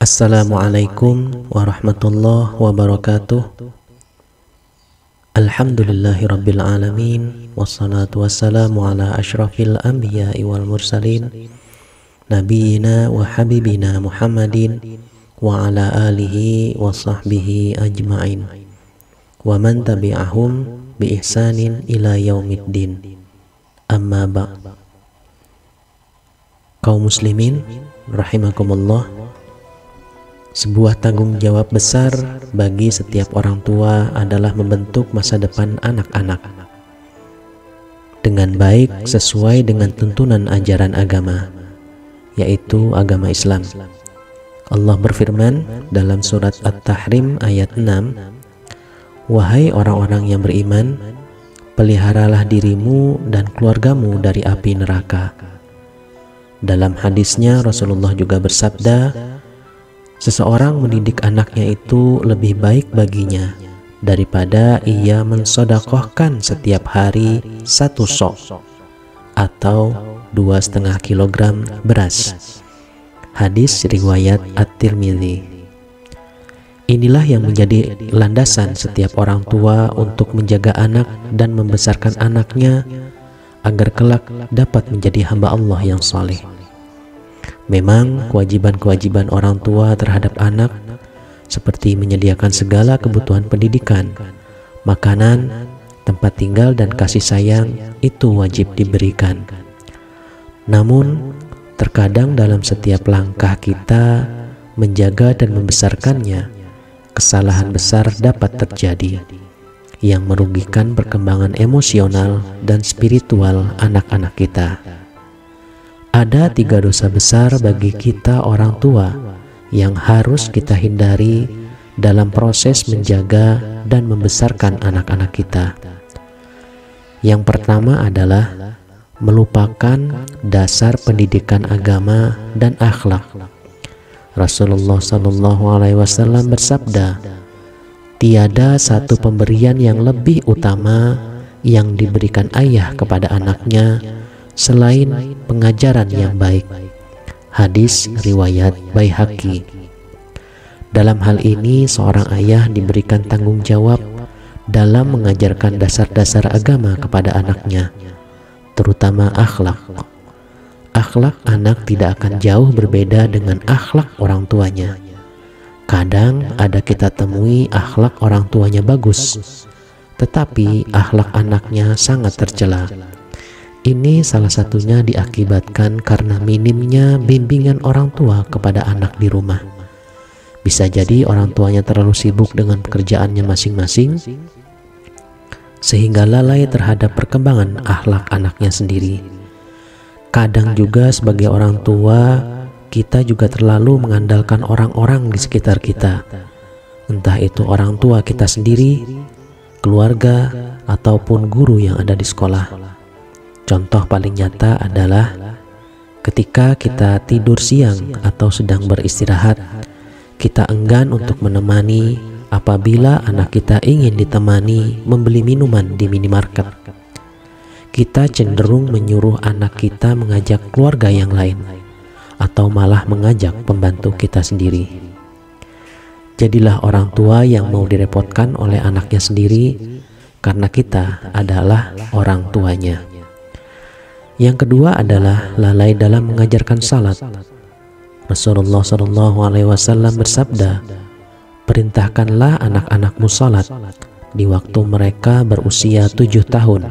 Assalamualaikum warahmatullahi wabarakatuh. Alhamdulillahirabbil alamin, wassalatu wassalamu ala asyrafil anbiya'i wal mursalin, nabiyina wa habibina Muhammadin wa ala alihi wa sahbihi ajma'in wa man tabi'ahum bi ihsanin ila yaumiddin. Amma ba'd. Kaum muslimin rahimakumullah, sebuah tanggung jawab besar bagi setiap orang tua adalah membentuk masa depan anak-anak dengan baik sesuai dengan tuntunan ajaran agama, yaitu agama Islam. Allah berfirman dalam surat At-Tahrim ayat 6, "Wahai orang-orang yang beriman, peliharalah dirimu dan keluargamu dari api neraka." Dalam hadisnya Rasulullah juga bersabda, seseorang mendidik anaknya itu lebih baik baginya daripada ia mensodakohkan setiap hari 1 sok atau 2,5 kilogram beras. Hadis riwayat At-Tirmidzi. Inilah yang menjadi landasan setiap orang tua untuk menjaga anak dan membesarkan anaknya agar kelak dapat menjadi hamba Allah yang saleh. Memang kewajiban-kewajiban orang tua terhadap anak seperti menyediakan segala kebutuhan pendidikan, makanan, tempat tinggal, dan kasih sayang itu wajib diberikan. Namun, terkadang dalam setiap langkah kita menjaga dan membesarkannya, kesalahan besar dapat terjadi yang merugikan perkembangan emosional dan spiritual anak-anak kita. Ada 3 dosa besar bagi kita orang tua yang harus kita hindari dalam proses menjaga dan membesarkan anak-anak kita. Yang pertama adalah melupakan dasar pendidikan agama dan akhlak. Rasulullah SAW bersabda, "Tiada satu pemberian yang lebih utama yang diberikan ayah kepada anaknya selain pengajaran yang baik." Hadis riwayat Baihaqi. Dalam hal ini seorang ayah diberikan tanggung jawab dalam mengajarkan dasar-dasar agama kepada anaknya, terutama akhlak. Akhlak anak tidak akan jauh berbeda dengan akhlak orang tuanya. Kadang ada kita temui akhlak orang tuanya bagus, tetapi akhlak anaknya sangat tercela. Ini salah satunya diakibatkan karena minimnya bimbingan orang tua kepada anak di rumah. Bisa jadi orang tuanya terlalu sibuk dengan pekerjaannya masing-masing, sehingga lalai terhadap perkembangan akhlak anaknya sendiri. Kadang juga sebagai orang tua, kita juga terlalu mengandalkan orang-orang di sekitar kita, entah itu orang tua kita sendiri, keluarga, ataupun guru yang ada di sekolah. Contoh paling nyata adalah ketika kita tidur siang atau sedang beristirahat, kita enggan untuk menemani apabila anak kita ingin ditemani membeli minuman di minimarket. Kita cenderung menyuruh anak kita mengajak keluarga yang lain, atau malah mengajak pembantu kita sendiri. Jadilah orang tua yang mau direpotkan oleh anaknya sendiri karena kita adalah orang tuanya. Yang kedua adalah lalai dalam mengajarkan salat. Rasulullah SAW bersabda, "Perintahkanlah anak-anakmu salat di waktu mereka berusia 7 tahun,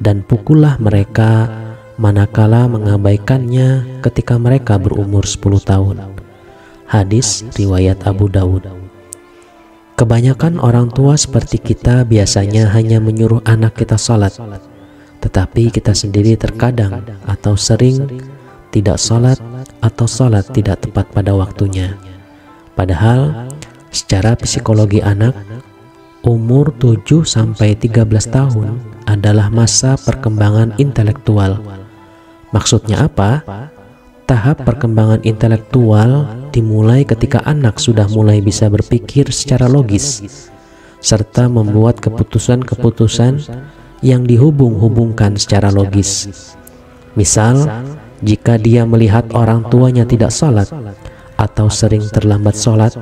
dan pukullah mereka manakala mengabaikannya ketika mereka berumur 10 tahun. Hadis riwayat Abu Dawud. Kebanyakan orang tua seperti kita biasanya hanya menyuruh anak kita salat, tetapi kita sendiri terkadang atau sering tidak salat atau salat tidak tepat pada waktunya. Padahal secara psikologi anak, umur 7-13 tahun adalah masa perkembangan intelektual. Maksudnya apa? Tahap perkembangan intelektual dimulai ketika anak sudah mulai bisa berpikir secara logis, serta membuat keputusan-keputusan yang dihubung-hubungkan secara logis. Misal, jika dia melihat orang tuanya tidak salat, atau sering terlambat sholat,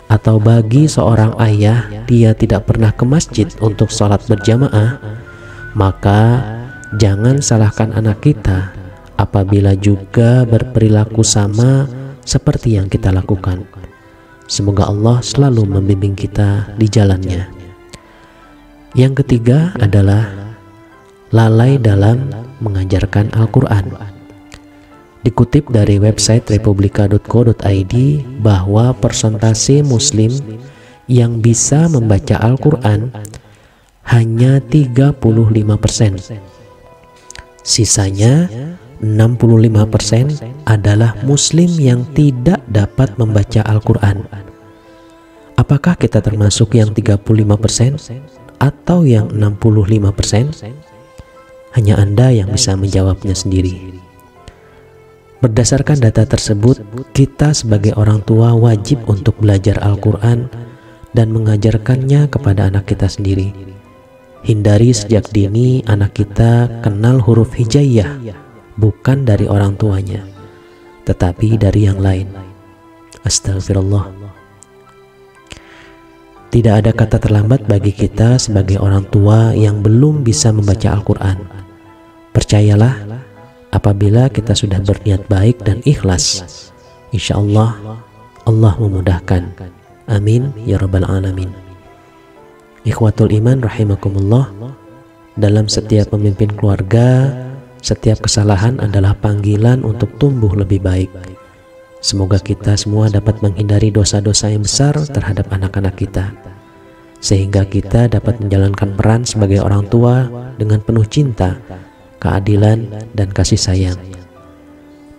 atau bagi seorang ayah dia tidak pernah ke masjid untuk sholat berjamaah, maka jangan salahkan anak kita apabila juga berperilaku sama seperti yang kita lakukan. Semoga Allah selalu membimbing kita di jalannya. Yang ketiga adalah lalai dalam mengajarkan Al-Quran. Dikutip dari website republika.co.id bahwa persentase muslim yang bisa membaca Al-Quran hanya 35%. Sisanya 65% adalah muslim yang tidak dapat membaca Al-Quran. Apakah kita termasuk yang 35% atau yang 65%? Hanya Anda yang bisa menjawabnya sendiri. Berdasarkan data tersebut, kita sebagai orang tua wajib untuk belajar Al-Quran dan mengajarkannya kepada anak kita sendiri. Hindari sejak dini anak kita kenal huruf hijaiyah, bukan dari orang tuanya, tetapi dari yang lain. Astagfirullah. Tidak ada kata terlambat bagi kita sebagai orang tua yang belum bisa membaca Al-Quran. Percayalah, apabila kita sudah berniat baik dan ikhlas, insya Allah Allah memudahkan. Amin ya rabbal alamin. Ikhwatul iman rahimakumullah, dalam setiap pemimpin keluarga, setiap kesalahan adalah panggilan untuk tumbuh lebih baik. Semoga kita semua dapat menghindari dosa-dosa yang besar terhadap anak-anak kita, sehingga kita dapat menjalankan peran sebagai orang tua dengan penuh cinta, keadilan, dan kasih sayang.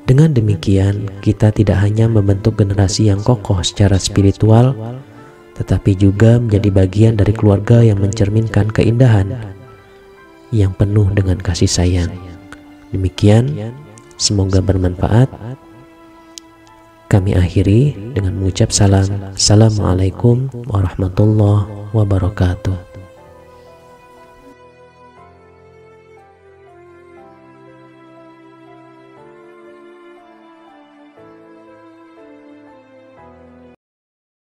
Dengan demikian, kita tidak hanya membentuk generasi yang kokoh secara spiritual, tetapi juga menjadi bagian dari keluarga yang mencerminkan keindahan yang penuh dengan kasih sayang. Demikian, semoga bermanfaat. Kami akhiri dengan mengucap salam. Assalamualaikum warahmatullahi wabarakatuh.